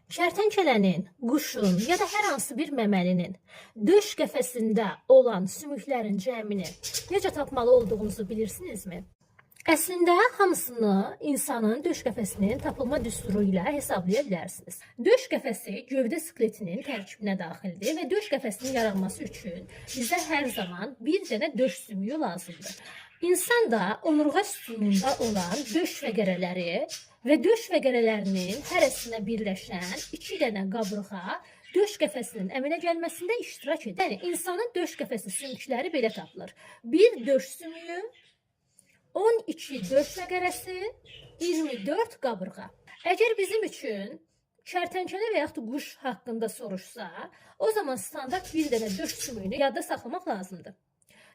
Kərtənkələnin, quşun ya da hər hansı bir məməlinin döş qəfəsində olan sümüklərin cəmini necə tapmalı olduğunuzu bilirsinizmi? Əslində hamısını insanın döş qəfəsinin tapılma düsturu ilə hesablaya bilərsiniz. Döş qəfəsi gövdə skeletinin tərkibinə daxildir və döş qəfəsinin yaranması üçün bizə hər zaman bir dənə döş sümüyü lazımdır. İnsan da onurğa sütununda olan döş fəqərələri və döş fəqərələrinin hərəsinə birləşən 2 dənə qabırğa döş qəfəsinin əmələ gəlməsində iştirak edir. Yəni, insanın döş qəfəsi sümükləri belə tapılır. Bir döş sümüyü, 12 döş fəqərəsi, 24 qabırğa. Əgər bizim üçün kərtənkələ və yaxud quş haqqında soruşsa, o zaman standart bir dənə döş sümüyünü yadda saxlamaq lazımdır.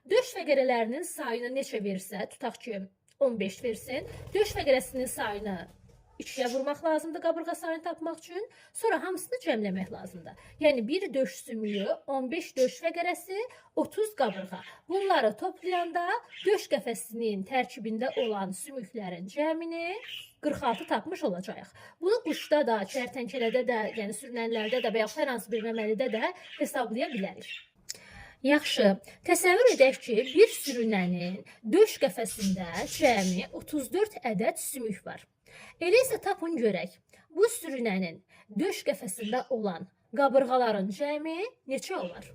Döş fəqərələrinin sayını neçə versə, tutaq ki 15 versin, döş fəqərəsinin sayını 2-yə vurmaq lazımdır qabırğa sayını tapmaq üçün, sonra hamısını cəmləmək lazımdır. Yəni bir döş sümüyü, 15 döş fəqərəsi, 30 qabırğa. Bunları toplayanda döş qəfəsinin tərkibində olan sümüklərin cəmini 46 tapmış olacağıq. Bunu quşda da, kərtənkələdə də, yəni sürünənlərdə də və ya hər hansı bir məməlidə də hesablaya bilərik. Yaxşı, təsəvvür edək ki, bir sürünənin döş qəfəsində cəmi 34 ədəd sümük var. Elə isə tapın görək, bu sürünənin döş qəfəsində olan qabırğaların cəmi neçə olar?